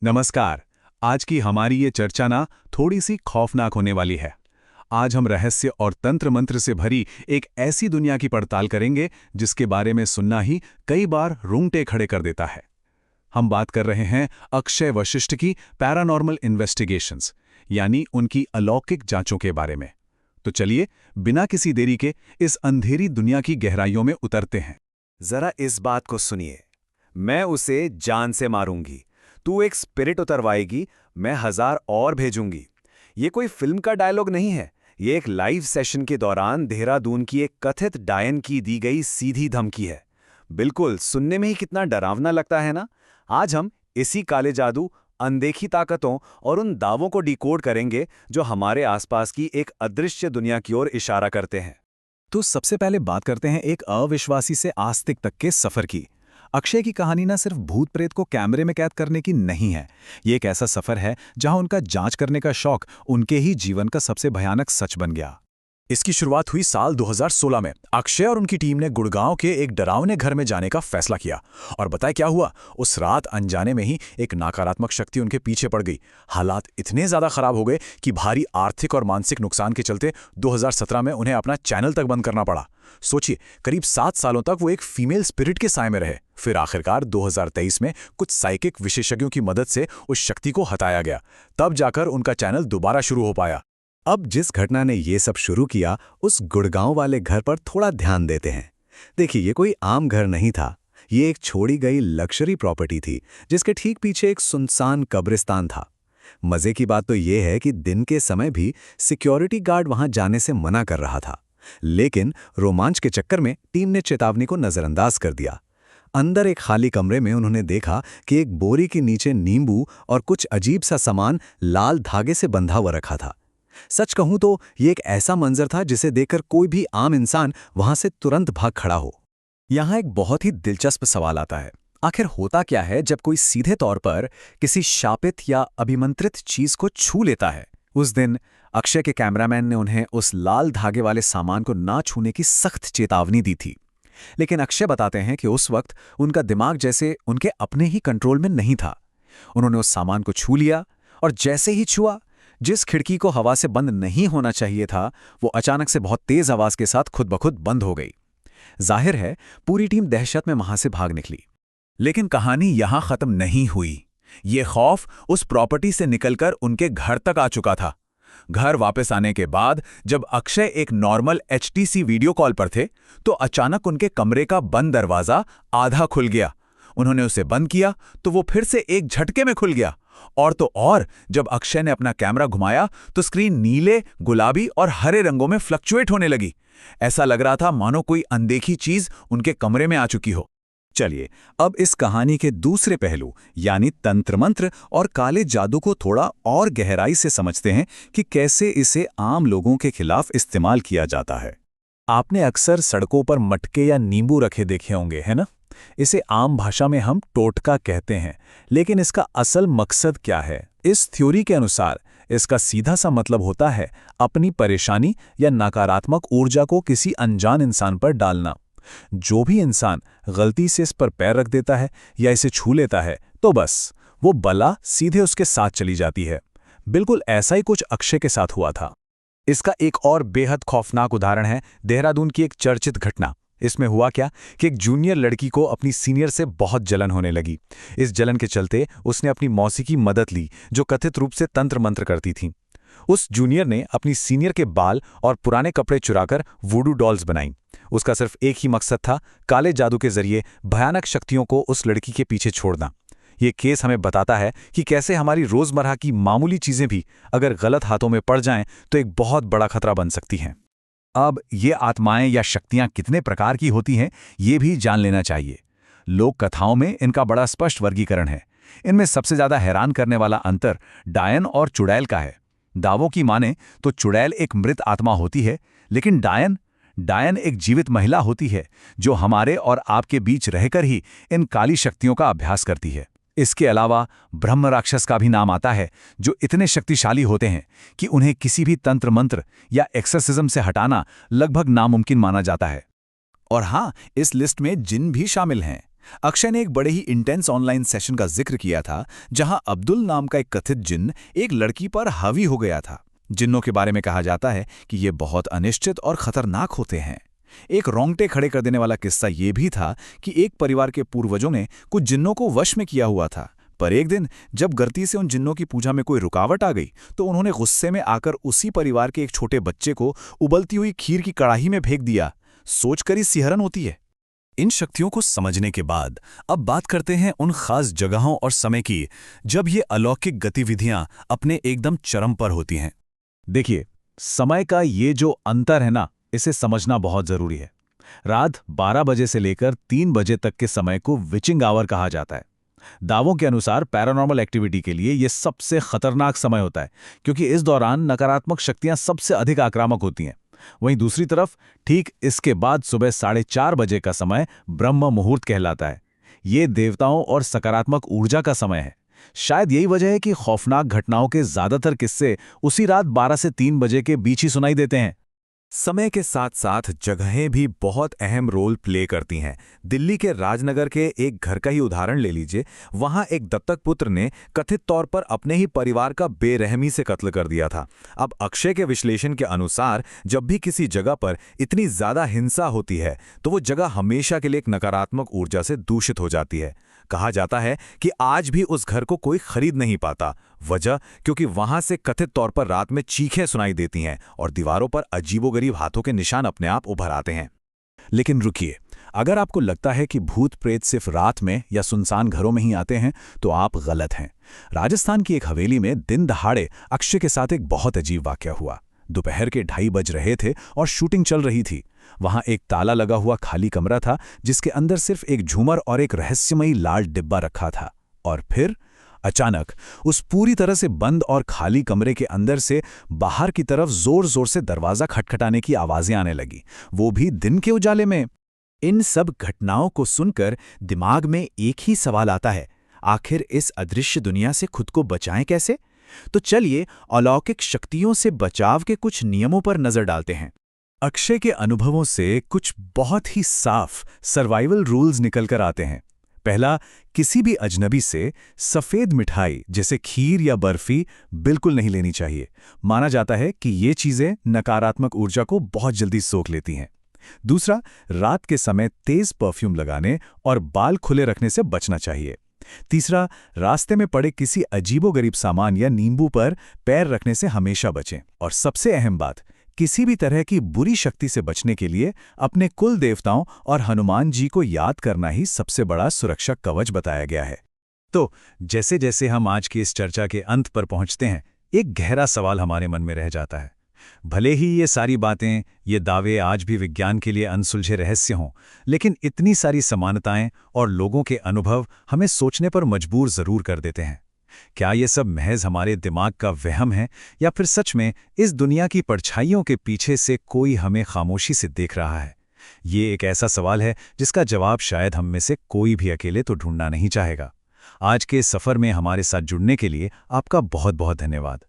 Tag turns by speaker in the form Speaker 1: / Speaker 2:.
Speaker 1: नमस्कार। आज की हमारी ये चर्चा ना थोड़ी सी खौफनाक होने वाली है। आज हम रहस्य और तंत्र मंत्र से भरी एक ऐसी दुनिया की पड़ताल करेंगे जिसके बारे में सुनना ही कई बार रूंगटे खड़े कर देता है। हम बात कर रहे हैं अक्षय वशिष्ठ की पैरानॉर्मल इन्वेस्टिगेशंस, यानी उनकी अलौकिक जांचों के बारे में। तो चलिए, बिना किसी देरी के इस अंधेरी दुनिया की गहराइयों में उतरते हैं।
Speaker 2: जरा इस बात को सुनिए। मैं उसे जान से मारूंगी, तू एक स्पिरिट उतरवाएगी, मैं 1000 और भेजूंगी। ये कोई फिल्म का डायलॉग नहीं है, ये एक लाइव सेशन के दौरान देहरादून की एक कथित डायन की दी गई सीधी धमकी है। बिल्कुल सुनने में ही कितना डरावना लगता है ना। आज हम इसी काले जादू, अनदेखी ताकतों और उन दावों को डिकोड करेंगे जो हमारे आसपास की एक अदृश्य दुनिया की ओर इशारा करते हैं।
Speaker 1: तो सबसे पहले बात करते हैं एक अविश्वासी से आस्तिक तक के सफर की। अक्षय की कहानी ना सिर्फ भूत प्रेत को कैमरे में कैद करने की नहीं है, ये एक ऐसा सफर है जहां उनका जांच करने का शौक उनके ही जीवन का सबसे भयानक सच बन गया। इसकी शुरुआत हुई साल 2016 में। अक्षय और उनकी टीम ने गुड़गांव के एक डरावने घर में जाने का फैसला किया। और बताए क्या हुआ? उस रात अनजाने में ही एक नकारात्मक शक्ति उनके पीछे पड़ गई। हालात इतने ज्यादा खराब हो गए कि भारी आर्थिक और मानसिक नुकसान के चलते 2017 में उन्हें अपना चैनल तक बंद करना पड़ा। सोचिए, करीब 7 सालों तक वो एक फीमेल स्पिरिट के साए में रहे। फिर आखिरकार 2023 में कुछ साइकिक विशेषज्ञों की मदद से उस शक्ति को हटाया गया। तब जाकर उनका चैनल दोबारा शुरू हो पाया। अब जिस घटना ने ये सब शुरू किया, उस गुड़गांव वाले घर पर थोड़ा ध्यान देते हैं। देखिए, ये कोई आम घर नहीं था। ये एक छोड़ी गई लग्जरी प्रॉपर्टी थी जिसके ठीक पीछे एक सुनसान कब्रिस्तान था। मजे की बात तो ये है कि दिन के समय भी सिक्योरिटी गार्ड वहां जाने से मना कर रहा था, लेकिन रोमांच के चक्कर में टीम ने चेतावनी को नजरअंदाज कर दिया। अंदर एक खाली कमरे में उन्होंने देखा कि एक बोरी के नीचे नींबू और कुछ अजीब सा सामान लाल धागे से बंधा हुआ रखा था। सच कहूं तो ये एक ऐसा मंजर था जिसे देखकर कोई भी आम इंसान वहां से तुरंत भाग खड़ा हो। यहां एक बहुत ही दिलचस्प सवाल आता है, आखिर होता क्या है जब कोई सीधे तौर पर किसी शापित या अभिमंत्रित चीज को छू लेता है? उस दिन अक्षय के कैमरामैन ने उन्हें उस लाल धागे वाले सामान को ना छूने की सख्त चेतावनी दी थी, लेकिन अक्षय बताते हैं कि उस वक्त उनका दिमाग जैसे उनके अपने ही कंट्रोल में नहीं था। उन्होंने उस सामान को छू लिया और जैसे ही छुआ, जिस खिड़की को हवा से बंद नहीं होना चाहिए था, वो अचानक से बहुत तेज आवाज के साथ खुद ब खुद बंद हो गई। जाहिर है, पूरी टीम दहशत में वहां से भाग निकली। लेकिन कहानी यहां खत्म नहीं हुई। ये खौफ उस प्रॉपर्टी से निकलकर उनके घर तक आ चुका था। घर वापस आने के बाद जब अक्षय एक नॉर्मल एचटीसी वीडियो कॉल पर थे, तो अचानक उनके कमरे का बंद दरवाजा आधा खुल गया। उन्होंने उसे बंद किया तो वो फिर से एक झटके में खुल गया। और तो और, जब अक्षय ने अपना कैमरा घुमाया तो स्क्रीन नीले, गुलाबी और हरे रंगों में फ्लक्चुएट होने लगी। ऐसा लग रहा था मानो कोई अनदेखी चीज उनके कमरे में आ चुकी हो। चलिए, अब इस कहानी के दूसरे पहलू यानी तंत्र मंत्र और काले जादू को थोड़ा और गहराई से समझते हैं कि कैसे इसे आम लोगों के खिलाफ इस्तेमाल किया जाता है। आपने अक्सर सड़कों पर मटके या नींबू रखे देखे होंगे, है ना? इसे आम भाषा में हम टोटका कहते हैं, लेकिन इसका असल मकसद क्या है? इस थ्योरी के अनुसार इसका सीधा सा मतलब होता है अपनी परेशानी या नकारात्मक ऊर्जा को किसी अनजान इंसान पर डालना। जो भी इंसान गलती से इस पर पैर रख देता है या इसे छू लेता है, तो बस वो बला सीधे उसके साथ चली जाती है। बिल्कुल ऐसा ही कुछ अक्षय के साथ हुआ था। इसका एक और बेहद खौफनाक उदाहरण है देहरादून की एक चर्चित घटना। इसमें हुआ क्या कि एक जूनियर लड़की को अपनी सीनियर से बहुत जलन होने लगी। इस जलन के चलते उसने अपनी मौसी की मदद ली, जो कथित रूप से तंत्र मंत्र करती थी। उस जूनियर ने अपनी सीनियर के बाल और पुराने कपड़े चुराकर वुडू डॉल्स बनाई। उसका सिर्फ एक ही मकसद था, काले जादू के जरिए भयानक शक्तियों को उस लड़की के पीछे छोड़ना। ये केस हमें बताता है कि कैसे हमारी रोजमर्रा की मामूली चीजें भी अगर गलत हाथों में पड़ जाएं तो एक बहुत बड़ा खतरा बन सकती हैं। अब ये आत्माएं या शक्तियां कितने प्रकार की होती हैं, ये भी जान लेना चाहिए। लोक कथाओं में इनका बड़ा स्पष्ट वर्गीकरण है। इनमें सबसे ज्यादा हैरान करने वाला अंतर डायन और चुड़ैल का है। दावों की माने तो चुड़ैल एक मृत आत्मा होती है, लेकिन डायन एक जीवित महिला होती है जो हमारे और आपके बीच रहकर ही इन काली शक्तियों का अभ्यास करती है। इसके अलावा ब्रह्म राक्षस का भी नाम आता है, जो इतने शक्तिशाली होते हैं कि उन्हें किसी भी तंत्र मंत्र या एक्सर्सिज्म से हटाना लगभग नामुमकिन माना जाता है। और हाँ, इस लिस्ट में जिन भी शामिल हैं। अक्षय ने एक बड़े ही इंटेंस ऑनलाइन सेशन का जिक्र किया था, जहां अब्दुल नाम का एक कथित जिन्न एक लड़की पर हावी हो गया था। जिन्नों के बारे में कहा जाता है कि ये बहुत अनिश्चित और खतरनाक होते हैं। एक रोंगटे खड़े कर देने वाला किस्सा ये भी था कि एक परिवार के पूर्वजों ने कुछ जिन्नों को वश में किया हुआ था, पर एक दिन जब गलती से उन जिन्नों की पूजा में कोई रुकावट आ गई तो उन्होंने गुस्से में आकर उसी परिवार के एक छोटे बच्चे को उबलती हुई खीर की कड़ाही में फेंक दिया। सोचकर ही सिहरन होती है। इन शक्तियों को समझने के बाद अब बात करते हैं उन खास जगहों और समय की जब ये अलौकिक गतिविधियां अपने एकदम चरम पर होती हैं। देखिए, समय का ये जो अंतर है ना, इसे समझना बहुत जरूरी है। रात 12 बजे से लेकर 3 बजे तक के समय को विचिंग आवर कहा जाता है। दावों के अनुसार पैरानॉर्मल एक्टिविटी के लिए यह सबसे खतरनाक समय होता है, क्योंकि इस दौरान नकारात्मक शक्तियां सबसे अधिक आक्रामक होती हैं। वहीं दूसरी तरफ ठीक इसके बाद सुबह 4:30 बजे का समय ब्रह्म मुहूर्त कहलाता है। ये देवताओं और सकारात्मक ऊर्जा का समय है। शायद यही वजह है कि खौफनाक घटनाओं के ज्यादातर किस्से उसी रात 12 से 3 बजे के बीच ही सुनाई देते हैं।
Speaker 2: समय के साथ साथ जगहें भी बहुत अहम रोल प्ले करती हैं। दिल्ली के राजनगर के एक घर का ही उदाहरण ले लीजिए। वहां एक दत्तक पुत्र ने कथित तौर पर अपने ही परिवार का बेरहमी से कत्ल कर दिया था। अब अक्षय के विश्लेषण के अनुसार जब भी किसी जगह पर इतनी ज्यादा हिंसा होती है तो वो जगह हमेशा के लिए एक नकारात्मक ऊर्जा से दूषित हो जाती है। कहा जाता है कि आज भी उस घर को कोई खरीद नहीं पाता। वजह क्योंकि वहां से कथित तौर पर रात में चीखें सुनाई देती हैं और दीवारों पर अजीबोगरीब हाथों के निशान अपने आप उभर आते हैं।
Speaker 1: लेकिन रुकिए, अगर आपको लगता है कि भूत प्रेत सिर्फ रात में या सुनसान घरों में ही आते हैं तो आप गलत हैं। राजस्थान की एक हवेली में दिन दहाड़े अक्षय के साथ एक बहुत अजीब वाकया हुआ। दोपहर के 2:30 बज रहे थे और शूटिंग चल रही थी। वहां एक ताला लगा हुआ खाली कमरा था, जिसके अंदर सिर्फ एक झूमर और एक रहस्यमयी लाल डिब्बा रखा था। और फिर अचानक उस पूरी तरह से बंद और खाली कमरे के अंदर से बाहर की तरफ जोर जोर से दरवाजा खटखटाने की आवाजें आने लगी, वो भी दिन के उजाले में। इन सब घटनाओं को सुनकर दिमाग में एक ही सवाल आता है, आखिर इस अदृश्य दुनिया से खुद को बचाएं कैसे? तो चलिए अलौकिक शक्तियों से बचाव के कुछ नियमों पर नजर डालते हैं। अक्षय के अनुभवों से कुछ बहुत ही साफ सर्वाइवल रूल्स निकलकर आते हैं। पहला, किसी भी अजनबी से सफेद मिठाई जैसे खीर या बर्फी बिल्कुल नहीं लेनी चाहिए। माना जाता है कि ये चीजें नकारात्मक ऊर्जा को बहुत जल्दी सोख लेती हैं। दूसरा, रात के समय तेज परफ्यूम लगाने और बाल खुले रखने से बचना चाहिए। तीसरा, रास्ते में पड़े किसी अजीबोगरीब सामान या नींबू पर पैर रखने से हमेशा बचें। और सबसे अहम बात, किसी भी तरह की बुरी शक्ति से बचने के लिए अपने कुल देवताओं और हनुमान जी को याद करना ही सबसे बड़ा सुरक्षा कवच बताया गया है। तो जैसे जैसे हम आज की इस चर्चा के अंत पर पहुंचते हैं, एक गहरा सवाल हमारे मन में रह जाता है। भले ही ये सारी बातें, ये दावे आज भी विज्ञान के लिए अनसुलझे रहस्य हों, लेकिन इतनी सारी समानताएं और लोगों के अनुभव हमें सोचने पर मजबूर जरूर कर देते हैं। क्या ये सब महज हमारे दिमाग का वहम है, या फिर सच में इस दुनिया की परछाइयों के पीछे से कोई हमें खामोशी से देख रहा है? ये एक ऐसा सवाल है जिसका जवाब शायद हम में से कोई भी अकेले तो ढूंढना नहीं चाहेगा। आज के इस सफर में हमारे साथ जुड़ने के लिए आपका बहुत बहुत धन्यवाद।